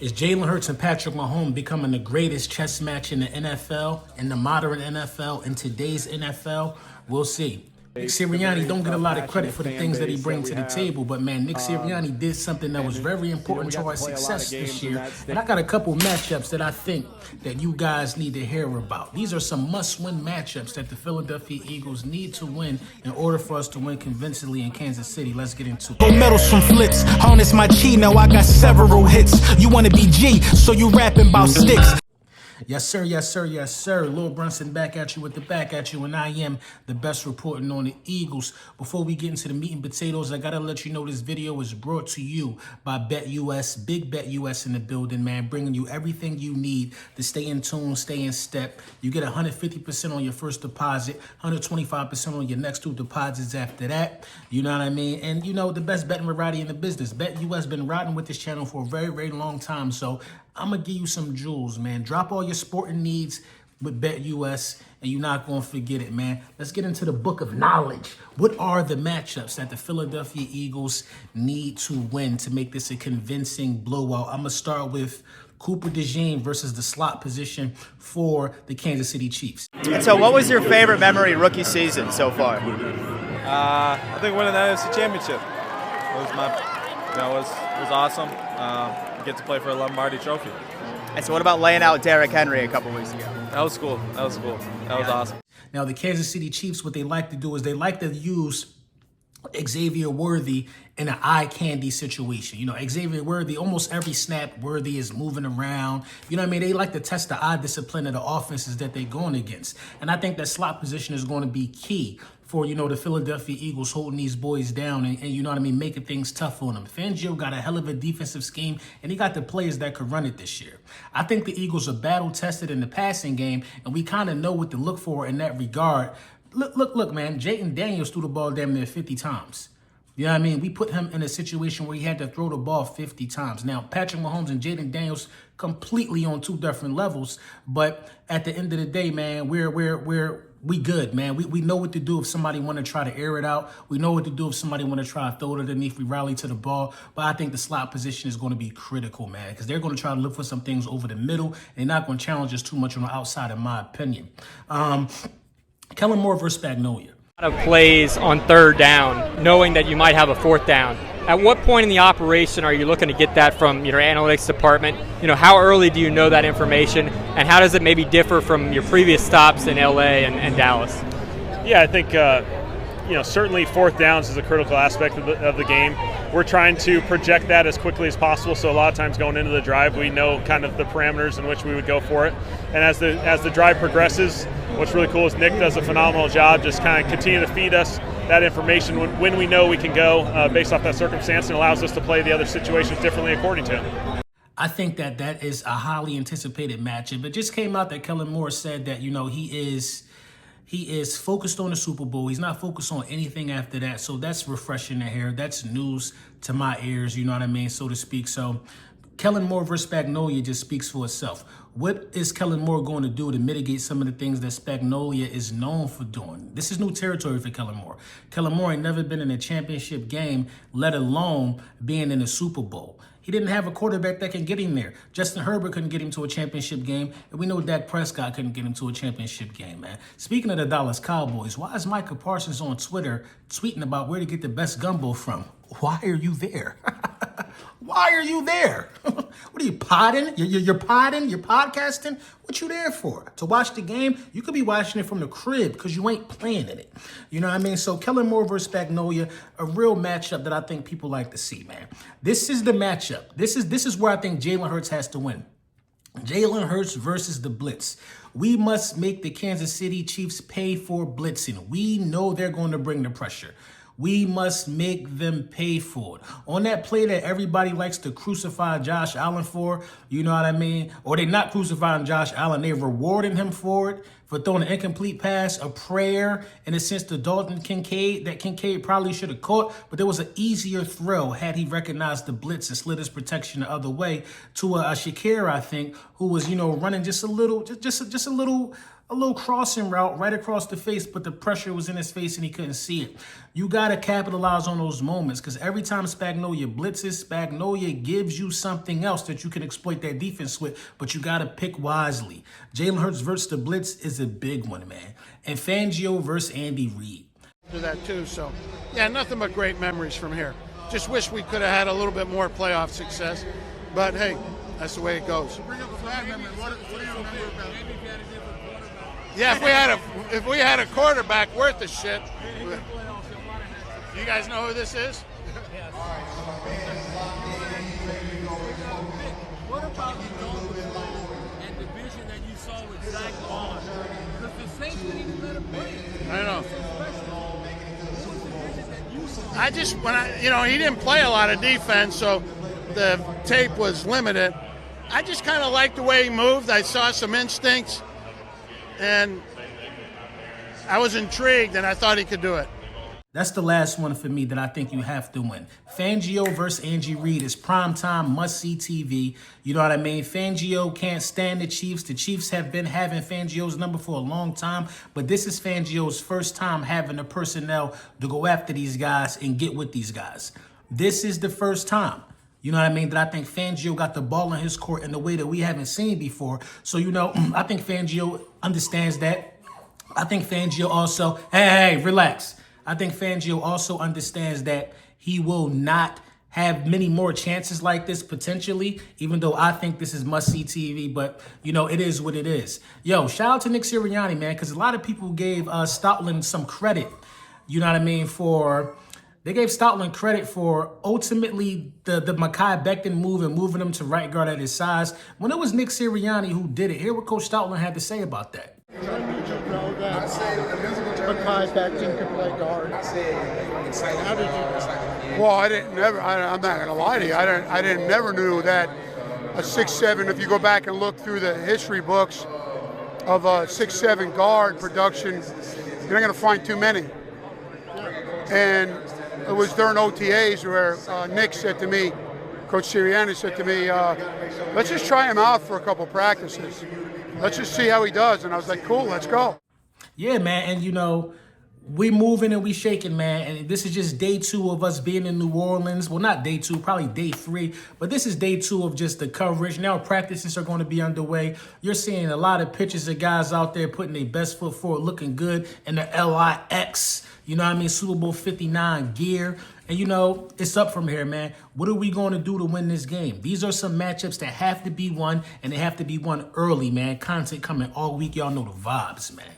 Is Jalen Hurts and Patrick Mahomes becoming the greatest chess match in the NFL, in the modern NFL, in today's NFL? We'll see. Nick Sirianni don't get a lot of credit for the things that he brings to the table, but man, Nick Sirianni did something that was very important to our success this year. And I got a couple matchups that I think that you guys need to hear about. These are some must-win matchups that the Philadelphia Eagles need to win in order for us to win convincingly in Kansas City. Let's get into it. Medals from flips, harness my chi, now I got several hits. You wanna be G, so you rapping about sticks. Yes, sir. Yes, sir. Yes, sir. Lil Brunson back at you with the back at you, and I am the best reporting on the Eagles. Before we get into the meat and potatoes, I got to let you know this video is brought to you by BetUS. Big BetUS in the building, man, bringing you everything you need to stay in tune, stay in step. You get 150% on your first deposit, 125% on your next two deposits after that. You know what I mean? And, you know, the best betting variety in the business. BetUS been riding with this channel for a very, very long time, so I'm going to give you some jewels, man. Drop all your sporting needs with BetUS, and you're not going to forget it, man. Let's get into the book of knowledge. What are the matchups that the Philadelphia Eagles need to win to make this a convincing blowout? I'm going to start with Cooper DeJean versus the slot position for the Kansas City Chiefs. And so what was your favorite memory rookie season so far? I think winning the NFC Championship was awesome. Get to play for a Lombardi trophy. And so what about laying out Derrick Henry a couple weeks ago? That was cool. That was awesome. Now, the Kansas City Chiefs, what they like to do is they like to use Xavier Worthy in an eye candy situation. You know, Xavier Worthy, almost every snap, Worthy is moving around. You know what I mean? They like to test the eye discipline of the offenses that they're going against. And I think that slot position is going to be key for, you know, the Philadelphia Eagles holding these boys down and you know what I mean, making things tough on them. Fangio got a hell of a defensive scheme, and he got the players that could run it this year. I think the Eagles are battle-tested in the passing game, and we kind of know what to look for in that regard. Look, man, Jalen Daniels threw the ball damn near 50 times. You know what I mean? We put him in a situation where he had to throw the ball 50 times. Now, Patrick Mahomes and Jalen Daniels completely on two different levels, but at the end of the day, man, we good, man. We know what to do if somebody want to try to air it out. We know what to do if somebody want to try to throw it underneath. We rally to the ball. But I think the slot position is going to be critical, man, because they're going to try to look for some things over the middle. They're not going to challenge us too much on the outside, in my opinion. Kellen versus Spagnuolo. A lot of plays on third down, knowing that you might have a fourth down. At what point in the operation are you looking to get that from your analytics department? You know, how early do you know that information, and how does it maybe differ from your previous stops in LA and Dallas? Yeah, I think certainly fourth downs is a critical aspect of the game. We're trying to project that as quickly as possible, so a lot of times going into the drive, we know kind of the parameters in which we would go for it. And as the drive progresses, what's really cool is Nick does a phenomenal job just kind of continue to feed us that information when we know we can go based off that circumstance, and allows us to play the other situations differently according to him. I think that is a highly anticipated matchup. It just came out that Kellen Moore said that, you know, he is focused on the Super Bowl. He's not focused on anything after that. So that's refreshing to hear. That's news to my ears, you know what I mean, so to speak. So Kellen Moore versus Spagnuolo just speaks for itself. What is Kellen Moore going to do to mitigate some of the things that Spagnuolo is known for doing? This is new territory for Kellen Moore. Kellen Moore ain't never been in a championship game, let alone being in a Super Bowl. He didn't have a quarterback that can get him there. Justin Herbert couldn't get him to a championship game, and we know Dak Prescott couldn't get him to a championship game, man. Speaking of the Dallas Cowboys, why is Micah Parsons on Twitter tweeting about where to get the best gumbo from? Why are you there? Why are you there? What are you, podding? You're podding? You're podcasting? What you there for? To watch the game? You could be watching it from the crib because you ain't playing in it. You know what I mean? So Kellen Moore versus Spagnuolo, a real matchup that I think people like to see, man. This is the matchup. This is where I think Jalen Hurts has to win. Jalen Hurts versus the blitz. We must make the Kansas City Chiefs pay for blitzing. We know they're going to bring the pressure. We must make them pay for it. On that play that everybody likes to crucify Josh Allen for, you know what I mean? Or they're not crucifying Josh Allen, they're rewarding him for it. for throwing an incomplete pass, a prayer, in a sense, to Dalton Kincaid that Kincaid probably should have caught, but there was an easier throw had he recognized the blitz and slid his protection the other way to a Shakir, I think, who was, running just a little crossing route right across the face, but the pressure was in his face and he couldn't see it. You got to capitalize on those moments, because every time Spagnuolo blitzes, Spagnuolo gives you something else that you can exploit that defense with, but you got to pick wisely. Jalen Hurts versus the blitz is a big one, man. And Fangio versus Andy Reid. Do that too, so yeah, nothing but great memories from here. Just wish we could have had a little bit more playoff success, but hey, that's the way it goes. Bring up a bad memory. What do you remember about? Yeah, if we had a quarterback worth the shit. You guys know who this is? Yes. What about the Dolphins and the vision that you saw with Zach Long? Because the Saints didn't even let him play. I know. He didn't play a lot of defense, so the tape was limited. I just kind of liked the way he moved. I saw some instincts, and I was intrigued, and I thought he could do it. That's the last one for me that I think you have to win. Fangio versus Andy Reid is primetime, must-see TV. You know what I mean? Fangio can't stand the Chiefs. The Chiefs have been having Fangio's number for a long time, but this is Fangio's first time having the personnel to go after these guys and get with these guys. This is the first time. You know what I mean? That I think Fangio got the ball in his court in a way that we haven't seen before. So, I think Fangio understands that. I think Fangio also, hey, relax. I think Fangio also understands that he will not have many more chances like this potentially, even though I think this is must-see TV, but, it is what it is. Yo, shout out to Nick Sirianni, man, because a lot of people gave Stoutland some credit, you know what I mean, they gave Stoutland credit for ultimately the Mekhi Becton move and moving him to right guard at his size, when it was Nick Sirianni who did it. Hear what Coach Stoutland had to say about that. When did you know that Mekhi Becton could play guard? How did you know? Well, I'm not going to lie to you. I never knew that a 6'7", if you go back and look through the history books of a 6'7" guard production, you're not going to find too many. And it was during OTAs where Nick said to me, Coach Sirianni said to me, let's just try him out for a couple practices. Let's just see how he does. And I was like, cool, let's go. Yeah, man. And, we moving and we shaking, man. And this is just day 2 of us being in New Orleans. Well, not day 2, probably day 3. But this is day 2 of just the coverage. Now practices are going to be underway. You're seeing a lot of pictures of guys out there putting their best foot forward, looking good in the LIX, Super Bowl 59 gear. And, it's up from here, man. What are we going to do to win this game? These are some matchups that have to be won, and they have to be won early, man. Content coming all week. Y'all know the vibes, man.